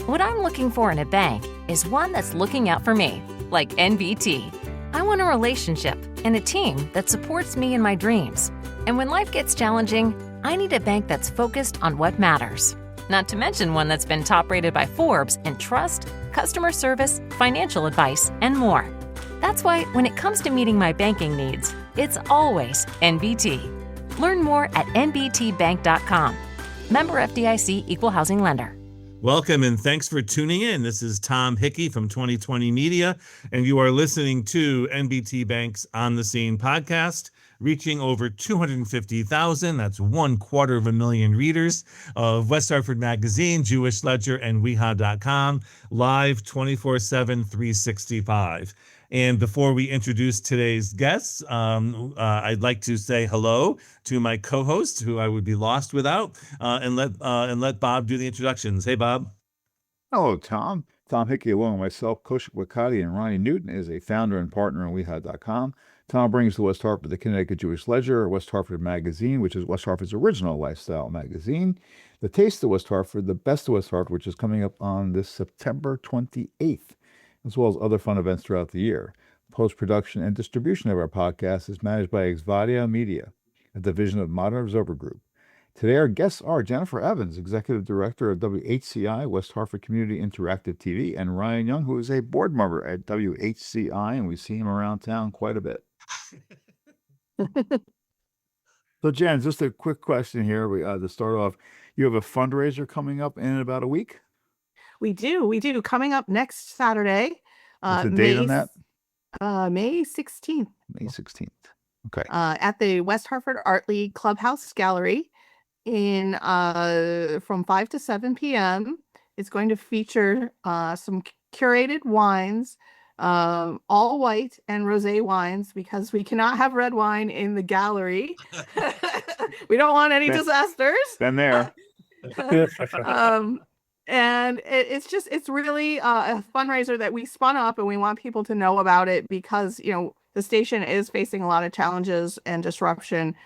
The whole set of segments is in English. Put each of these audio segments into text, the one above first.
What I'm looking for in a bank is one that's looking out for me, like NBT. I want a relationship and a team that supports me in my dreams. And when life gets challenging, I need a bank that's focused on what matters. Not to mention one that's been top-rated by Forbes in trust, customer service, financial advice, and more. That's why when it comes to meeting my banking needs, it's always NBT. Learn more at nbtbank.com. Member FDIC, Equal Housing Lender. Welcome and thanks for tuning in. This is Tom Hickey from 2020 Media, and you are listening to NBT Bank's On the Scene podcast, reaching over 250,000, that's 250,000 readers of West Hartford Magazine, Jewish Ledger, and weha.com, live 24/7, 365. And before we introduce today's guests, I'd like to say hello to my co-host, who I would be lost without, and let Bob do the introductions. Hey, Bob. Hello, Tom. Tom Hickey, along with myself, Koshik Wakati, and Ronnie Newton, is a founder and partner on weha.com. Tom brings to West Hartford the Connecticut Jewish Ledger, West Hartford Magazine, which is West Hartford's original lifestyle magazine, The Taste of West Hartford, The Best of West Hartford, which is coming up on this September 28th, as well as other fun events throughout the year. Post-production and distribution of our podcast is managed by Exvadia Media, a division of Modern Observer Group. Today, our guests are Jennifer Evans, Executive Director of WHCI, West Hartford Community Interactive TV, and Ryan Young, who is a board member at WHCI, and we see him around town quite a bit. So, Jen, just a quick question here to start off. You have a fundraiser coming up in about a week? We do. Coming up next Saturday. What's the date on that? May 16th. May 16th. Okay. At the West Hartford Art League Clubhouse Gallery from 5 to 7 p.m. It's going to feature some curated wines, all white and rosé wines, because we cannot have red wine in the gallery. We don't want any disasters. Been there. And it's really a fundraiser that we spun up, and we want people to know about it because, the station is facing a lot of challenges and disruption,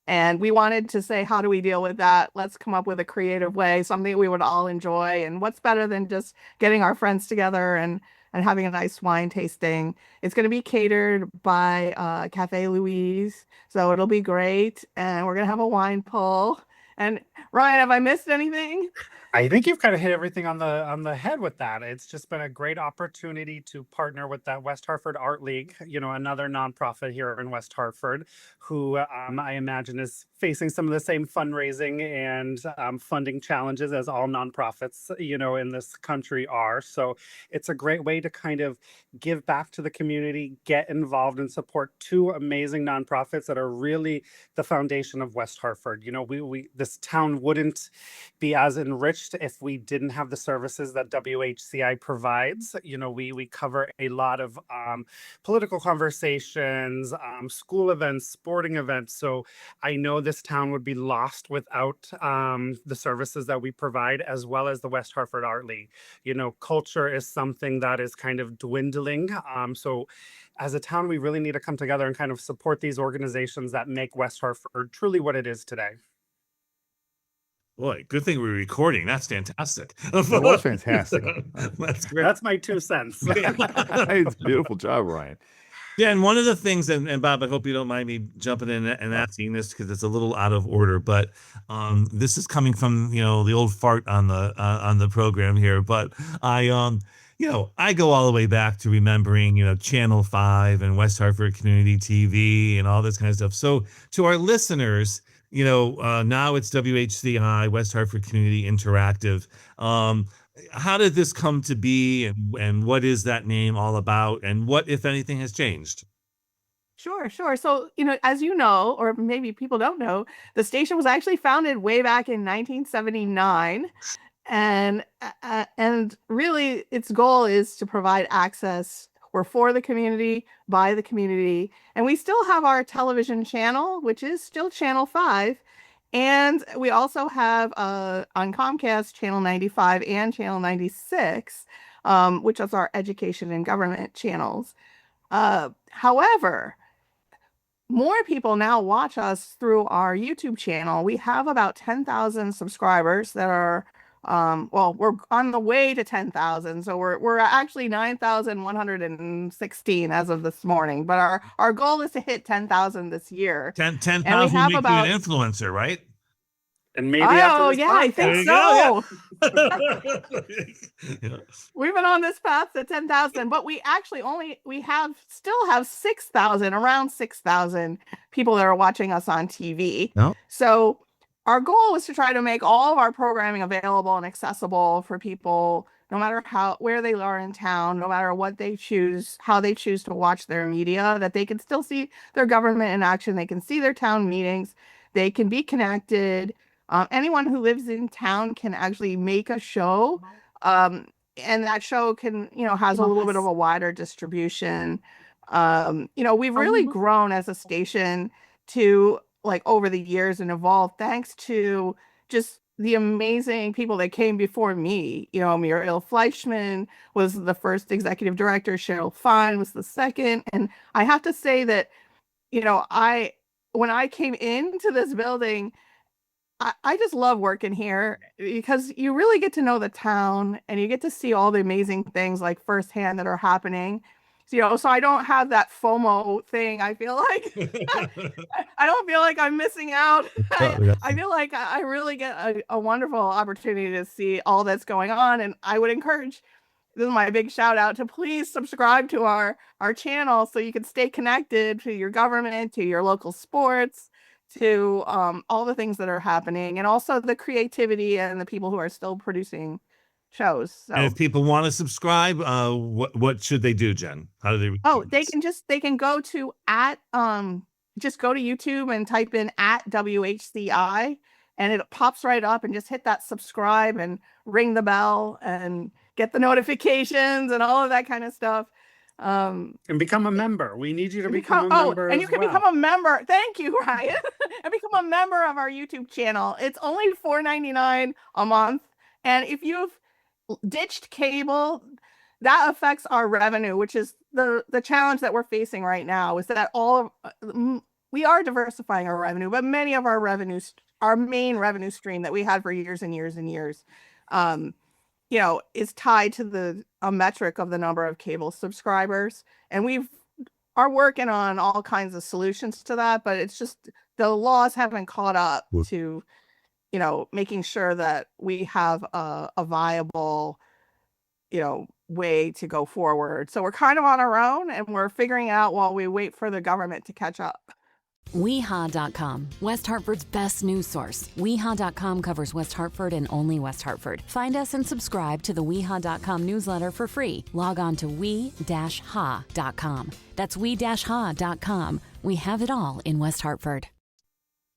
and we wanted to say, how do we deal with that? Let's come up with a creative way, something we would all enjoy. And what's better than just getting our friends together and having a nice wine tasting? It's going to be catered by Cafe Louise, so it'll be great. And we're going to have a wine pull. And Ryan, have I missed anything? I think you've kind of hit everything on the head with that. It's just been a great opportunity to partner with that West Hartford Art League, another nonprofit here in West Hartford, who I imagine is facing some of the same fundraising and funding challenges as all nonprofits, in this country are. So it's a great way to kind of give back to the community, get involved and support two amazing nonprofits that are really the foundation of West Hartford. This town wouldn't be as enriched if we didn't have the services that WHCI provides. We cover a lot of political conversations, school events, sporting events. So I know this town would be lost without the services that we provide, as well as the West Hartford Art League. Culture is something that is kind of dwindling. So as a town, we really need to come together and kind of support these organizations that make West Hartford truly what it is today. Boy, good thing we're recording. That's fantastic. That was fantastic. That's great. That's my 2 cents. It's a beautiful job, Ryan. Yeah, and one of the things, and Bob, I hope you don't mind me jumping in and asking this because it's a little out of order, but this is coming from the old fart on the program here. But I go all the way back to remembering Channel 5 and West Hartford Community TV and all this kind of stuff. So to our listeners, now it's WHCI, West Hartford Community Interactive. How did this come to be, and what is that name all about, and what, if anything, has changed? Sure. So, as you know, or maybe people don't know, the station was actually founded way back in 1979. And really its goal is to provide access. We're for the community, by the community. And we still have our television channel, which is still Channel 5. And we also have on Comcast, Channel 95 and Channel 96, which is our education and government channels. However, more people now watch us through our YouTube channel. We have about 10,000 subscribers that are Well, we're on the way to 10,000. So we're actually 9,116 as of this morning. But our goal is to hit 10,000 this year. 10,000 And we have make about you an influencer, right? And maybe after oh this yeah, I think There podcast. you go, so. Yeah. We've been on this path to 10,000, but we actually still have 6,000, around 6,000 people that are watching us on TV. No. So our goal is to try to make all of our programming available and accessible for people, no matter where they are in town, no matter what they choose, how they choose to watch their media, that they can still see their government in action. They can see their town meetings. They can be connected. Anyone who lives in town can actually make a show. And that show can, has a little bit of a wider distribution. We've really grown as a station to like over the years and evolved thanks to just the amazing people that came before me. Muriel Fleischman was the first executive director. Cheryl Fine was the second. And I have to say that, when I came into this building, I just love working here because you really get to know the town and you get to see all the amazing things like firsthand that are happening. So I don't have that FOMO thing. I feel like I don't feel like I'm missing out. I feel like I really get a wonderful opportunity to see all that's going on. And I would encourage, this is my big shout out, to please subscribe to our channel so you can stay connected to your government, to your local sports, to all the things that are happening, and also the creativity and the people who are still producing shows. So. And if people want to subscribe, what should they do, Jen? How do they? They can go to just go to YouTube and type in @WHCI, and it pops right up, and just hit that subscribe and ring the bell and get the notifications and all of that kind of stuff. And become a member. We need you to become a member. And you can become a member. Thank you, Ryan. And become a member of our YouTube channel. It's only $4.99 a month. And if you've ditched cable, that affects our revenue, which is the challenge that we're facing right now, is that we are diversifying our revenue, but many of our revenues, our main revenue stream that we had for years and years and years, is tied to a metric of the number of cable subscribers. And we are working on all kinds of solutions to that, but it's just the laws haven't caught up to, making sure that we have a viable, way to go forward. So we're kind of on our own, and we're figuring out while we wait for the government to catch up. WHCI.com, West Hartford's best news source. WHCI.com covers West Hartford and only West Hartford. Find us and subscribe to the WHCI.com newsletter for free. Log on to we-ha.com. That's we-ha.com. We have it all in West Hartford.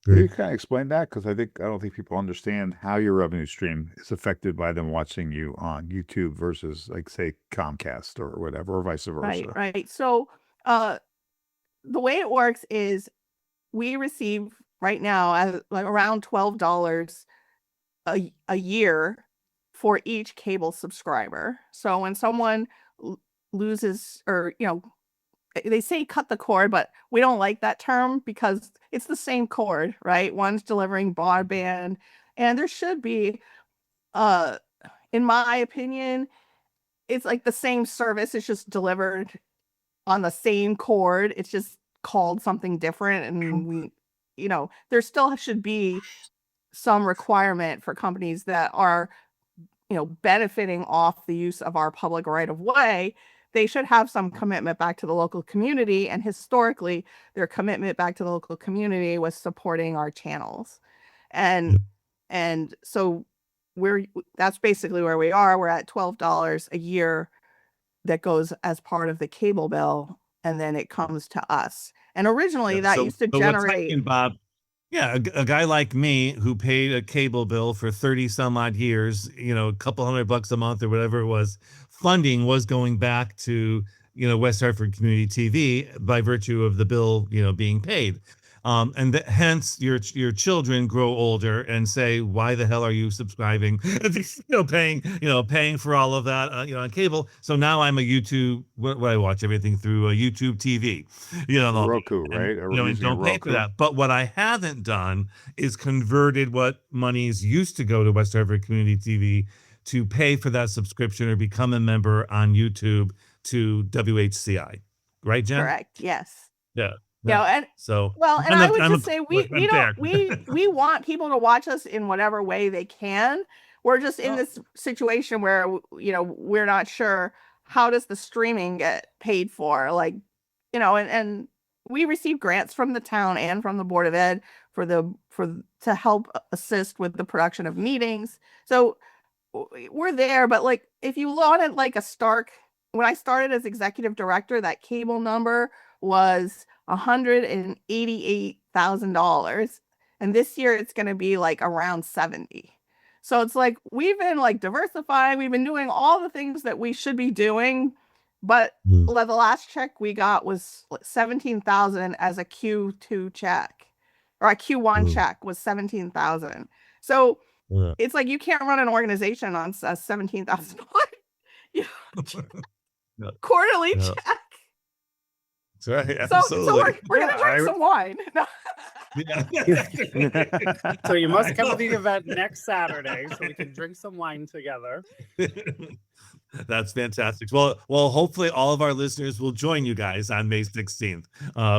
Can you kind of explain that? Because I don't think people understand how your revenue stream is affected by them watching you on YouTube versus, like, say, Comcast or whatever, or vice versa. Right. So the way it works is we receive right now around $12 a year for each cable subscriber. So when someone loses, or they say cut the cord, but we don't like that term because it's the same cord, right? One's delivering broadband, and there should be, in my opinion, it's like the same service. It's just delivered on the same cord. It's just called something different. And there still should be some requirement for companies that are, benefiting off the use of our public right of way. They should have some commitment back to the local community. And historically, their commitment back to the local community was supporting our channels. And so that's basically where we are. We're at $12 a year that goes as part of the cable bill, and then it comes to us. And originally used to generate, Bob. Yeah, a guy like me who paid a cable bill for 30 some odd years, a couple $100 a month or whatever it was, funding was going back to, West Hartford Community TV by virtue of the bill, being paid. hence your children grow older and say, why the hell are you subscribing? Paying for all of that, on cable. So now I'm a YouTube. What I watch everything through a YouTube TV. Roku, right? And Using don't pay for Roku. that. But what I haven't done is converted what monies used to go to West Hartford Community TV to pay for that subscription or become a member on YouTube to WHCI. Right, Jen? Correct. Yes. Yeah. And So and I would just say we I'm don't there. we want people to watch us in whatever way they can. We're just in this situation where we're not sure how does the streaming get paid for, and we receive grants from the town and from the Board of Ed to help assist with the production of meetings. So we're there, but if you wanted when I started as executive director, that cable number was $188,000, and this year it's going to be around 70. So it's we've been diversifying, we've been doing all the things that we should be doing, but the last check we got was 17,000 as a Q2 check, or a Q1 check was 17,000. So it's you can't run an organization on a $17,000 quarterly check. That's right. So we're gonna drink some wine. No. So you must come to the event next Saturday so we can drink some wine together. That's fantastic. Well, hopefully all of our listeners will join you guys on May 16th,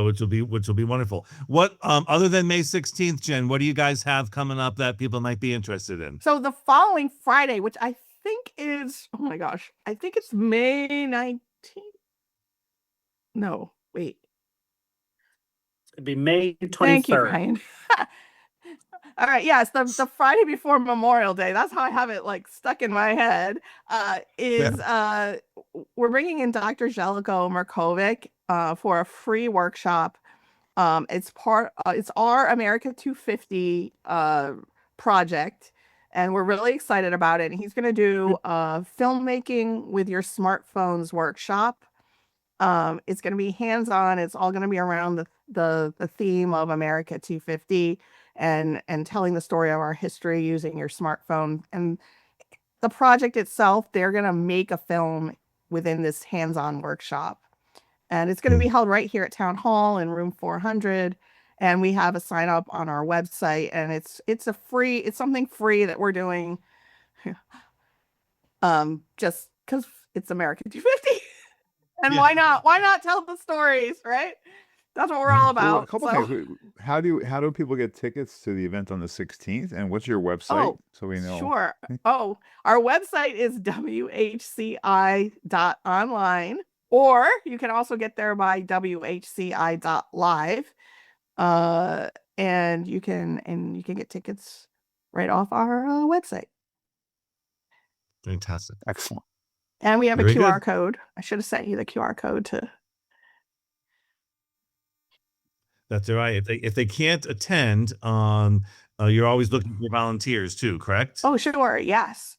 which will be wonderful. What other than May 16th, Jen, what do you guys have coming up that people might be interested in? So the following Friday, which I think is, oh my gosh, I think it's May 19th. No, wait. It'd be May 23rd. Thank you, Ryan. All right, yes, the Friday before Memorial Day. That's how I have it stuck in my head. We're bringing in Dr. Jellico Markovic for a free workshop. It's our America 250 project, and we're really excited about it. And he's going to do filmmaking with your smartphones workshop. It's going to be hands-on. It's all going to be around the theme of America 250 and telling the story of our history using your smartphone. And the project itself, they're going to make a film within this hands-on workshop. And it's going to be held right here at Town Hall in room 400. And we have a sign up on our website, and it's something free that we're doing just because it's America 250. And why not tell the stories, right? That's what we're all about. Well, a couple things. How do people get tickets to the event on the 16th? And what's your website so we know? Sure. Our website is WHCI.online, or you can also get there by WHCI.live. And you can get tickets right off our website. Fantastic. Excellent. And we have a Very QR good. code. I should have sent you the QR code to. That's all right. If they can't attend, you're always looking for volunteers too, correct? Oh, sure. Yes.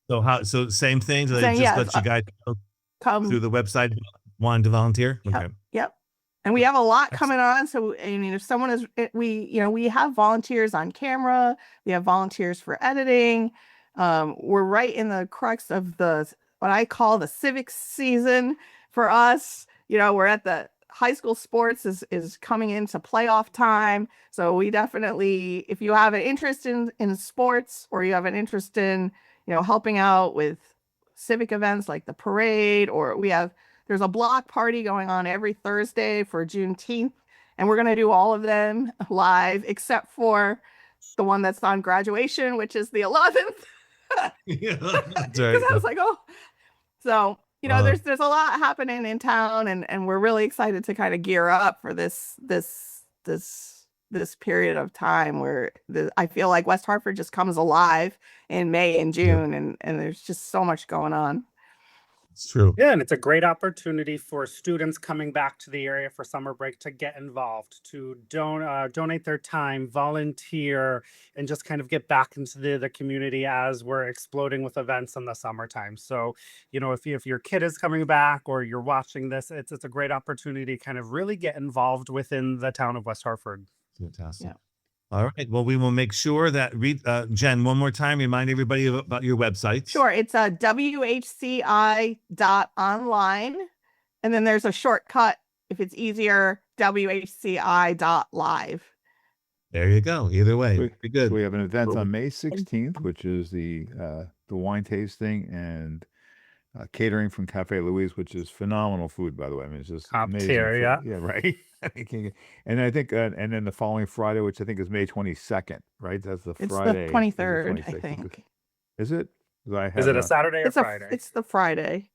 So same thing. Do they Same, just yes. let you guys know Come through the website want to volunteer? Yep. Okay. Yep. And we have a lot coming on. So, if someone is, we have volunteers on camera. We have volunteers for editing. We're right in the crux of what I call the civics season for us. We're at the high school sports is coming into playoff time. So we definitely, if you have an interest in sports, or you have an interest in, helping out with civic events like the parade, or there's a block party going on every Thursday for Juneteenth, and we're going to do all of them live except for the one that's on graduation, which is the 11th. Yeah, that's Because right. I was like, oh, so there's a lot happening in town, and we're really excited to kind of gear up for this period of time where I feel like West Hartford just comes alive in May and June, and there's just so much going on. It's true. Yeah, and it's a great opportunity for students coming back to the area for summer break to get involved, to donate their time, volunteer, and just kind of get back into the community as we're exploding with events in the summertime. So, if your kid is coming back or you're watching this, it's a great opportunity to kind of really get involved within the town of West Hartford. Fantastic. Yeah. All right. Well, we will make sure that Jen, one more time, remind everybody about your website. Sure. It's WHCI.online. And then there's a shortcut if it's easier, WHCI.live. There you go. Either way. So Very good. So we have an event on May 16th, which is the wine tasting and catering from Cafe Louise, which is phenomenal food, by the way. I mean, it's just Top amazing tier, food. yeah. Yeah, right. And I think, and then the following Friday, which I think is May 22nd, right? That's the It's Friday. the 23rd, I 26th. think. Is it? 'Cause I Is have it a Saturday or Friday? It's the Friday.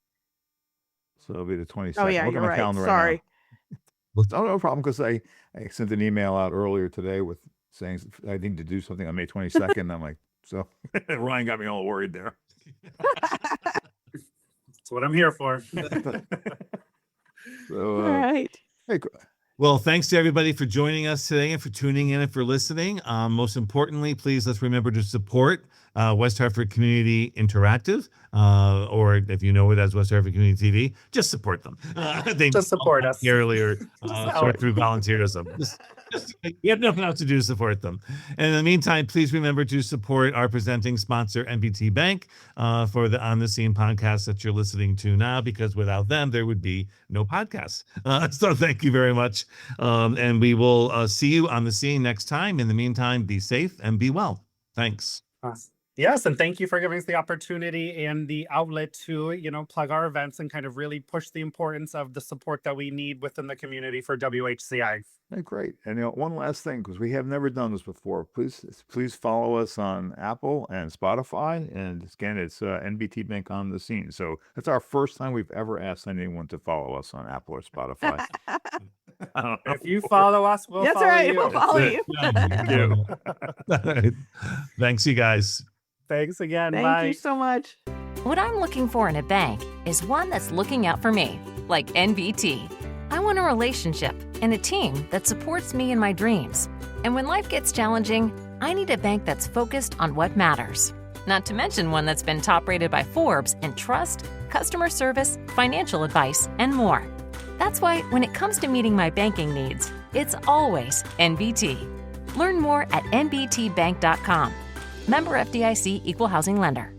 So it'll be the 22nd. Oh, yeah, Look at you're my right. calendar right Sorry. now. Oh, no problem, because I sent an email out earlier today with saying I need to do something on May 22nd. I'm like, so Ryan got me all worried there. That's what I'm here for. So, All right. hey, Well, thanks to everybody for joining us today and for tuning in and for listening. Most importantly, please let's remember to support West Hartford Community Interactive, or if you know it as West Hartford Community TV, just support them. They Just support us. Earlier, help. sort through volunteerism. Just, you have nothing else to do to support them. And in the meantime, please remember to support our presenting sponsor, NBT Bank, for the On the Scene podcast that you're listening to now, because without them, there would be no podcast. So thank you very much. And we will see you on the scene next time. In the meantime, be safe and be well. Thanks. Awesome. Yes, and thank you for giving us the opportunity and the outlet to, plug our events and kind of really push the importance of the support that we need within the community for WHCI. hey, great. And one last thing, because we have never done this before, please follow us on Apple and Spotify. And again, it's NBT Bank on the Scene. So that's our first time we've ever asked anyone to follow us on Apple or Spotify. I don't know. If you follow us, we'll That's follow right. you. We'll follow That's you. it. Thank you. All right. Thanks, you guys. Thanks again. Thank Bye. you so much. What I'm looking for in a bank is one that's looking out for me, like NBT. I want a relationship and a team that supports me in my dreams. And when life gets challenging, I need a bank that's focused on what matters. Not to mention one that's been top rated by Forbes in trust, customer service, financial advice, and more. That's why when it comes to meeting my banking needs, it's always NBT. Learn more at nbtbank.com. Member FDIC Equal Housing Lender.